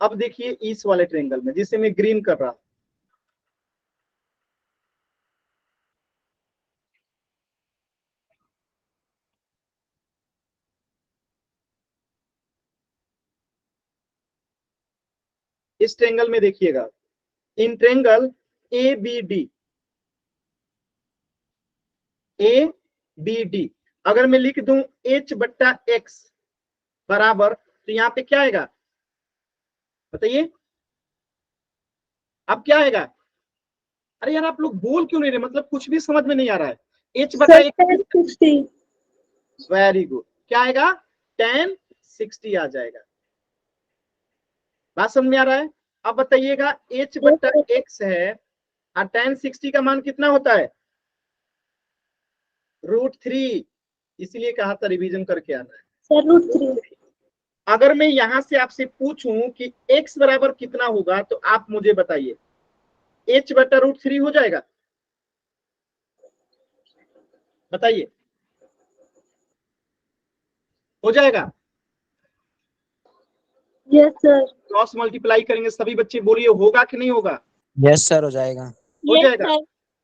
S1: अब देखिए इस वाले ट्रेंगल में जिसे मैं ग्रीन कर रहा हूं, इस ट्रेंगल में देखिएगा, इन ट्रेंगल ABD, अगर मैं लिख दूं H बट्टा X बराबर, तो यहाँ पे क्या आएगा? बताइए, अब क्या आएगा? अरे यार आप लोग बोल क्यों नहीं रहे? मतलब कुछ भी समझ में नहीं आ रहा है। H बटा
S5: सर 60।
S1: वेरी गुड, क्या आएगा? tan 60 आ जाएगा। बात समझ में आ रहा है? अब बताइएगा H बट्टा X है और tan 60 का मान कितना होता है? √3, इसीलिए कहा था रिवीजन करके आना है।
S5: सर √3।
S1: अगर मैं यहां से आपसे पूछूं कि x बराबर कितना होगा तो आप मुझे बताइए, H बटा √3 हो जाएगा? बताइए, हो जाएगा?
S5: Yes sir.
S1: क्रॉस मल्टीप्लाई करेंगे सभी बच्चे, बोलिए होगा कि नहीं होगा?
S4: यस सर, हो जाएगा।
S1: हो जाएगा।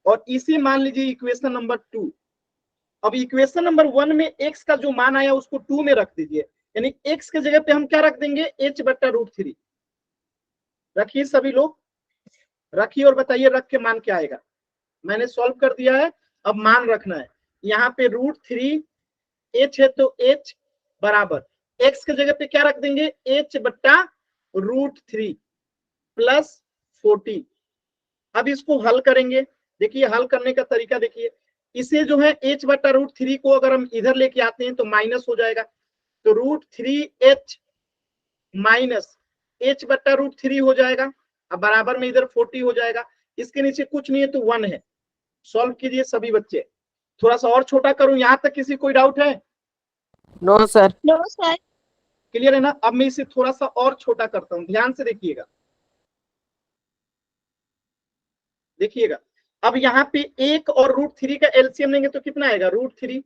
S1: और इसे मान लीजिए इक्वेशन नंबर 2। अब इक्वेशन नंबर 1 में x का जो मान आया उसको 2 में रख दीजिए, यानी x के जगह पे हम क्या रख देंगे? H बट्टा √3। रखिए सभी लोग, रखिए और बताइए रख के मान क्या आएगा। मैंने सॉल्व कर दिया है, अब मान रखना है। यहाँ पे √3 H है तो H बराबर x के जगह पे क्या रख देंगे? H बट्टा √3 प्लस 40। अब इसको हल करेंगे, देखिए हल करने का तरीका देखिए, इसे जो है H बट्टा √3 को अगर हम इधर लेके आते हैं तो माइनस हो जाएगा, तो √3H माइनस H बट्टा √3 हो जाएगा। अब बराबर में इधर 40 हो जाएगा, इसके नीचे कुछ नहीं है तो 1 है। सॉल्व कीजिए सभी बच्चे। थोड़ा सा और छोटा करूं, यहां तक किसी कोई डाउट है?
S4: No sir.
S6: No sir.
S1: Clear है ना? अब मैं इसे थोड़ा सा और छोटा करता हूं, ध्यान से देखिएगा। देखिएगा, अब यहाँ पे 1 और √3 का एलसीएम लेंगे तो कितना आएगा? √3।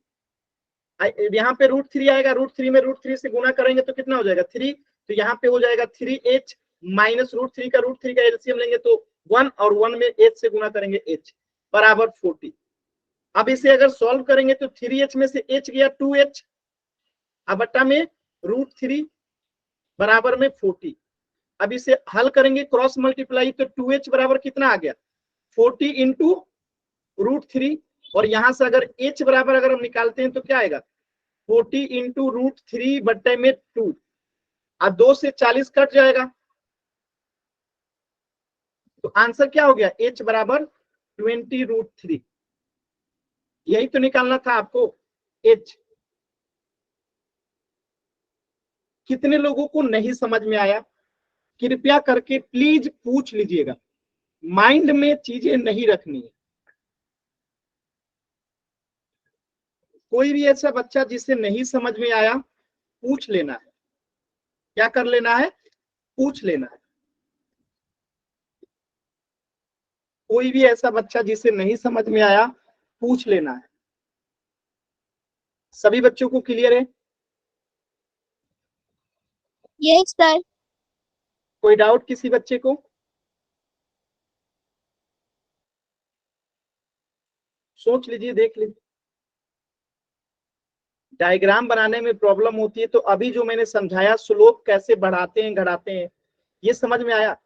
S1: यहाँ पे √3 आएगा, √3 में √3 से गुना करेंगे तो कितना हो जाएगा? 3। तो यहाँ पे हो जाएगा 3H माइनस √3 का एलसीएम लेंगे तो 1, और 1 में H से गुना करेंगे H बराबर 40। अब इसे अगर सॉल्व करेंगे तो 3H में से H गया 2H, अब बट्टा में √3 बराबर में 40। अब इसे हल करेंगे क्रॉस मल्टीप्लाई, तो 2H बराबर कितना आ गया? 40 इंटू √3, और यहां से अगर h बराबर अगर हम निकालते हैं तो क्या आएगा 40 इंटू √3 बट्टे में 2, और 2 से 40 कट जाएगा, तो आंसर क्या हो गया h बराबर 20 √3। यही तो निकालना था आपको h। कितने लोगों को नहीं समझ में आया, कृपया करके प्लीज पूछ लीजिएगा, माइंड में चीजें नहीं रखनी है। कोई भी ऐसा बच्चा जिसे नहीं समझ में आया पूछ लेना है, क्या कर लेना है, पूछ लेना है। कोई भी ऐसा बच्चा जिसे नहीं समझ में आया पूछ लेना है। सभी बच्चों को क्लियर है?
S6: Yes sir.
S1: कोई डाउट किसी बच्चे को? सोच लीजिए, देख लीजिए। डायग्राम बनाने में प्रॉब्लम होती है तो अभी जो मैंने समझाया स्लोप कैसे बढ़ाते हैं घटाते हैं, ये समझ में आया।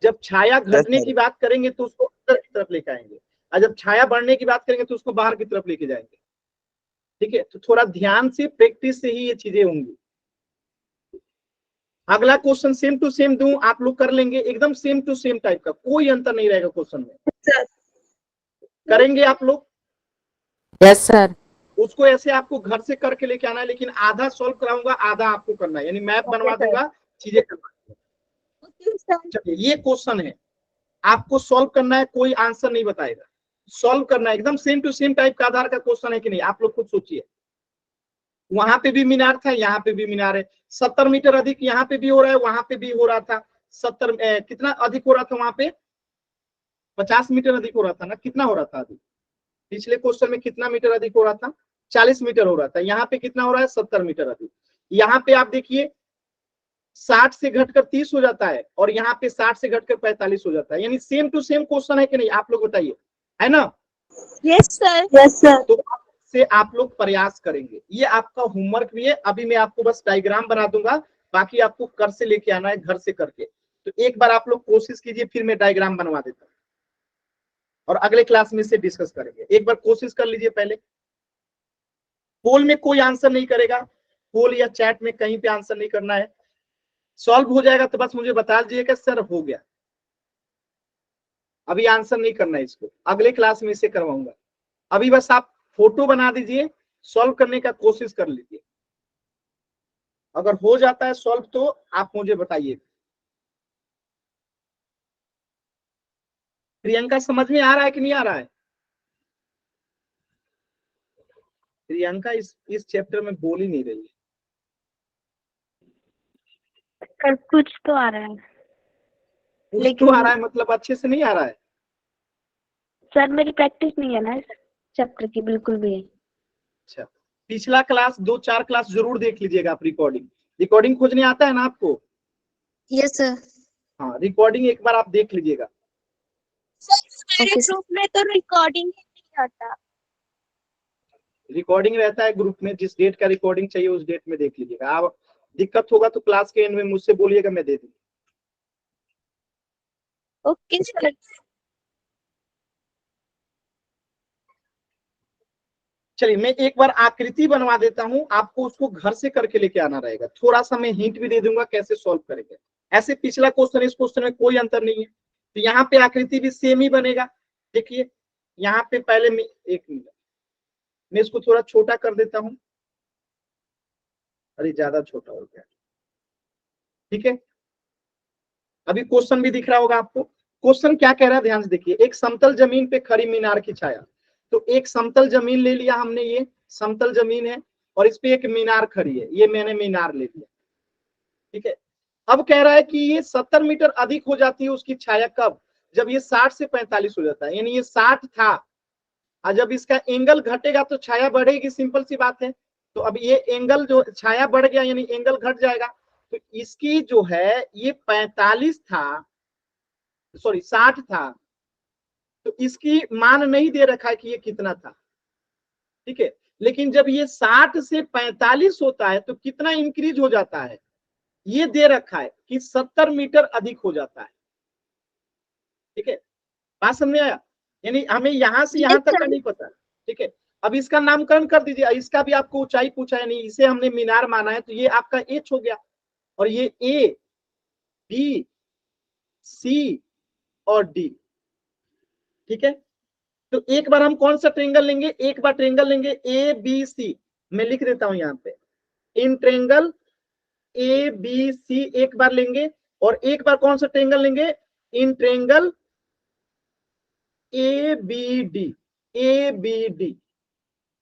S1: जब छाया घटने की बात करेंगे तो उसको अंदर की तरफ लेकर आएंगे, और जब छाया बढ़ने की बात करेंगे तो उसको बाहर की तरफ लेके जाएंगे। ठीक है, तो थोड़ा ध्यान से प्रैक्टिस से ही ये चीजें होंगी। अगला क्वेश्चन सेम टू सेम दूं, आप लोग कर लेंगे, एकदम सेम टू सेम टाइप का, कोई अंतर नहीं रहेगा क्वेश्चन में। करेंगे आप लोग?
S4: Yes sir.
S1: उसको ऐसे आपको घर से करके लेके आना है, लेकिन आधा सॉल्व कराऊंगा, आधा आपको करना है, यानी मैप बनवा दूंगा, चीजें करवा। चलिए, ये क्वेश्चन है, आपको सॉल्व करना है, कोई आंसर नहीं बताएगा, सॉल्व करना है। एकदम सेम टू सेम टाइप का आधार का क्वेश्चन है कि नहीं, आप लोग खुद सोचिए। वहां पे भी मीनार था, यहाँ पे भी मीनार है, 70 मीटर अधिक यहाँ पे भी हो रहा है, वहां पे भी हो रहा था। 70 कितना अधिक हो रहा था वहां पे? 50 मीटर अधिक हो रहा था ना, कितना हो रहा था अभी? पिछले क्वेश्चन में कितना मीटर अधिक हो रहा था? 40 मीटर हो रहा था। यहाँ पे कितना हो रहा है? 70 मीटर अधिक। यहाँ पे आप देखिए 60 से घटकर 30 हो जाता है, और यहाँ पे 60 से घटकर 45 हो जाता है, यानी सेम टू सेम क्वेश्चन है कि नहीं, आप लोग बताइए, है ना?
S6: Yes sir. Yes sir.
S1: तो से आप लोग प्रयास करेंगे, ये आपका होमवर्क भी है। अभी मैं आपको बस डायग्राम बना दूंगा, बाकी आपको कर से लेके आना है, घर से करके। तो एक बार आप लोग कोशिश कीजिए, फिर मैं डायग्राम बनवा देता हूँ और अगले क्लास में से डिस्कस करेंगे। एक बार कोशिश कर लीजिए पहले। पोल में कोई आंसर नहीं करेगा, पोल या चैट में कहीं पे आंसर नहीं करना है। सॉल्व हो जाएगा तो बस मुझे बता दीजिएगा सर हो गया, अभी आंसर नहीं करना है, इसको अगले क्लास में इसे करवाऊंगा। अभी बस आप फोटो बना दीजिए, सॉल्व करने का कोशिश कर लीजिए। अगर हो जाता है सॉल्व तो आप मुझे बताइए। प्रियंका समझ में आ रहा है कि नहीं आ रहा है? प्रियंका इस चैप्टर में बोल ही नहीं रही है।
S6: सर कुछ तो आ रहा है,
S1: कुछ तो आ रहा है मतलब अच्छे से नहीं आ रहा है?
S6: सर मेरी प्रैक्टिस नहीं है ना इस चैप्टर की बिल्कुल भी।
S1: अच्छा, पिछला क्लास 2-4 क्लास जरूर देख लीजिएगा आप। रिकॉर्डिंग खोजने आता है ना आपको?
S6: Yes sir.
S1: हाँ, रिकॉर्डिंग एक बार आप देख लीजिएगा।
S6: सर मेरे ग्रुप में तो रिकॉर्डिंग ही नहीं आता।
S1: रिकॉर्डिंग रहता है ग्रुप में, जिस डेट का रिकॉर्डिंग चाहिए उस डेट में देख लीजिएगा। आप दिक्कत होगा तो क्लास के एंड में मुझसे बोलिएगा, मैं दे दूंगा।
S6: Okay sir.
S1: चलिए, मैं एक बार आकृति बनवा देता हूं, आपको उसको घर से करके लेके आना रहेगा। थोड़ा सा मैं हिंट भी दे दूंगा कैसे सॉल्व करेंगे। ऐसे पिछला क्वेश्चन इस क्वेश्चन में कोई अंतर नहीं है, तो यहाँ पे आकृति भी सेम ही बनेगा। देखिए यहाँ पे पहले मैं एक मिनट, मैं इसको थोड़ा छोटा कर देता हूं। अरे ज्यादा छोटा हो गया। ठीक है, अभी क्वेश्चन भी दिख रहा होगा आपको। क्वेश्चन क्या कह रहा है, ध्यान से देखिए। एक समतल जमीन पे खड़ी मीनार की छाया। तो एक समतल जमीन ले लिया हमने, ये समतल जमीन है और इस पे एक मीनार खड़ी है, ये मैंने मीनार ले लिया। ठीक है, अब कह रहा है कि ये 70 मीटर अधिक हो जाती है उसकी छाया कब? जब ये 60 से 45 हो जाता है, यानी ये 60 था, और जब इसका एंगल घटेगा तो छाया बढ़ेगी, सिंपल सी बात है। तो अब ये एंगल जो छाया बढ़ गया यानी एंगल घट जाएगा, तो इसकी जो है ये 45 था, सॉरी 60 था, तो इसकी मान नहीं दे रखा है कि ये कितना था। ठीक है, लेकिन जब ये 60 से 45 होता है तो कितना इंक्रीज हो जाता है, ये दे रखा है कि 70 मीटर अधिक हो जाता है। ठीक है, बात समझ में आया? यानी हमें यहाँ से यहाँ तक का नहीं पता, ठीक है। अब इसका नामकरण कर दीजिए, इसका भी आपको ऊंचाई पूछा है, नहीं इसे हमने मीनार माना है, तो ये आपका एच हो गया, और ये ए बी सी और डी, ठीक है। तो एक बार हम कौन सा ट्रेंगल लेंगे, एक बार ट्रेंगल लेंगे ए बी सी, मैं लिख देता हूं यहाँ पे, इन ट्रेंगल ए बी सी एक बार लेंगे, और एक बार कौन सा ट्रेंगल लेंगे, इन triangle A B D, A B D.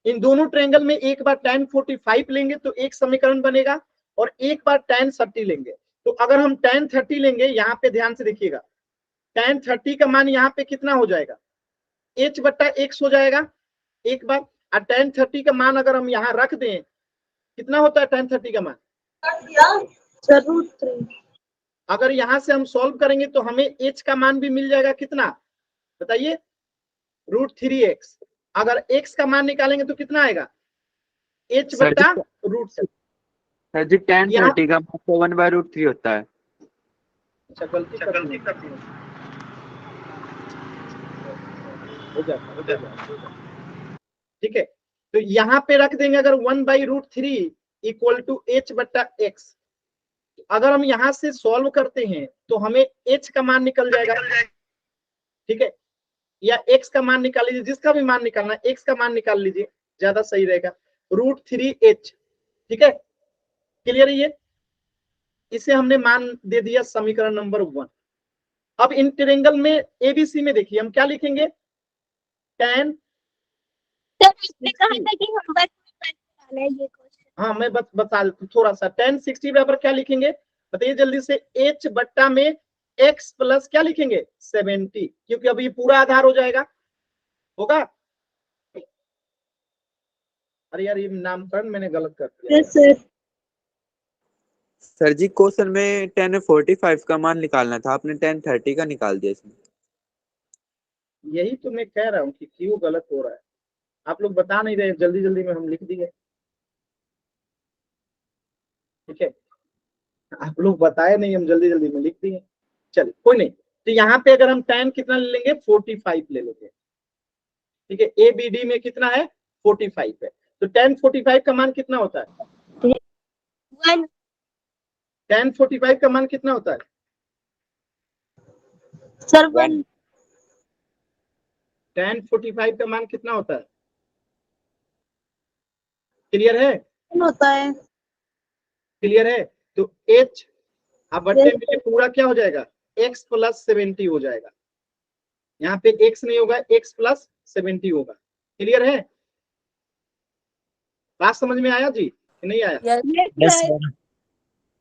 S1: इन दोनों ट्रेंगल में एक बार tan 45 लेंगे तो एक समीकरण बनेगा, और एक बार tan 30 लेंगे। तो अगर हम tan 30 लेंगे, यहाँ पे ध्यान से देखिएगा, tan 30 का मान यहाँ पे कितना हो जाएगा, h बट्टा x हो जाएगा एक बार, और tan 30 का मान अगर हम यहाँ रख दें, कितना होता है tan 30 का मान, अगर यहाँ से हम सॉल्व करेंगे तो हमें h का मान भी मिल जाएगा, कितना बताइए, √3x। अगर x का मान निकालेंगे तो कितना आएगा, h बट्टा √3।
S2: सर जी tan 30 का मान 1/√3 होता है।
S1: अच्छा गलती कर दी, हो जाएगा, ठीक है। तो यहाँ पे रख देंगे अगर 1/√3 इक्वल टू h बट्टा x। अगर हम यहाँ से सॉल्व करते हैं तो हमें h का मान निकल जाएगा, ठीक है, या x का मान निकाल लीजिए, जिसका भी मान निकालना है x का मान निकाल लीजिए, ज्यादा सही रहेगा, √3h, ठीक है, क्लियर है ये। इसे हमने मान दे दिया समीकरण नंबर 1। अब इन ट्रायंगल में एबीसी में देखिए हम क्या लिखेंगे, tan, हाँ मैं बता देता हूँ थोड़ा सा, tan 60 बराबर क्या लिखेंगे बताइए जल्दी से, h बट्टा में x प्लस क्या लिखेंगे 70, क्योंकि अब ये पूरा आधार हो जाएगा, होगा। अरे यार ये नामकरण मैंने गलत कर दिया।
S2: सर जी क्वेश्चन में tan 45 का मान निकालना था, आपने tan 30 का निकाल दिया इसमें।
S1: यही तो मैं कह रहा हूँ कि क्यों गलत हो रहा है, आप लोग बता नहीं रहे, जल्दी जल्दी में हम लिख दिए, ठीक है, आप लोग बताए नहीं, हम जल्दी जल्दी में लिख दिए, चलिए कोई नहीं। तो यहाँ पे अगर हम tan कितना ले लेंगे 45 ले लेंगे, ठीक है, ए बी डी में कितना है 45 है, तो tan 45 का मान कितना होता है, tan 45 का मान कितना होता है
S6: सर
S1: tan 45 का मान कितना होता है, क्लियर है,
S6: होता है,
S1: क्लियर है। तो h अब बट्टे में पूरा क्या हो जाएगा, x प्लस 70 हो जाएगा, यहाँ पे x नहीं होगा, x प्लस 70 होगा, क्लियर है, बात समझ में आया जी कि नहीं आया।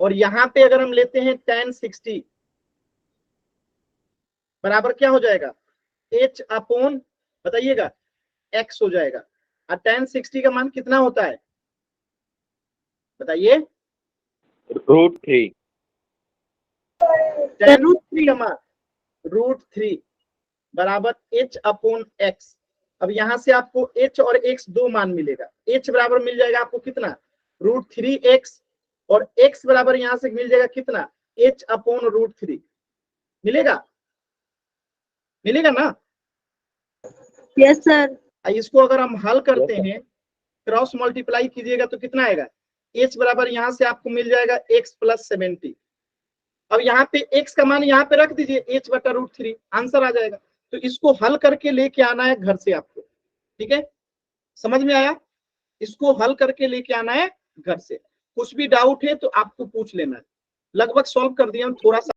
S1: और यहाँ पे अगर हम लेते हैं tan 60 बराबर क्या हो जाएगा, h अपॉन बताइएगा x हो जाएगा, और tan 60 का मान कितना होता है बताइए,
S2: √3।
S1: tan 60 का मान √3 बराबर h अपॉन x। अब यहाँ से आपको h और x दो मान मिलेगा, h बराबर मिल जाएगा आपको कितना √3x, और x बराबर यहाँ से मिल जाएगा कितना h अपॉन √3, मिलेगा, मिलेगा ना।
S6: Yes sir.
S1: इसको अगर हम हल करते हैं, क्रॉस मल्टीप्लाई कीजिएगा तो कितना आएगा, h बराबर यहाँ से आपको मिल जाएगा x प्लस 70। अब यहाँ पे x का मान यहाँ पे रख दीजिए, h बटा √3, आंसर आ जाएगा। तो इसको हल करके लेके आना है घर से आपको, ठीक है, समझ में आया, इसको हल करके लेके आना है घर से, कुछ भी डाउट है तो आपको पूछ लेना है, लगभग सॉल्व कर दिया हम, थोड़ा सा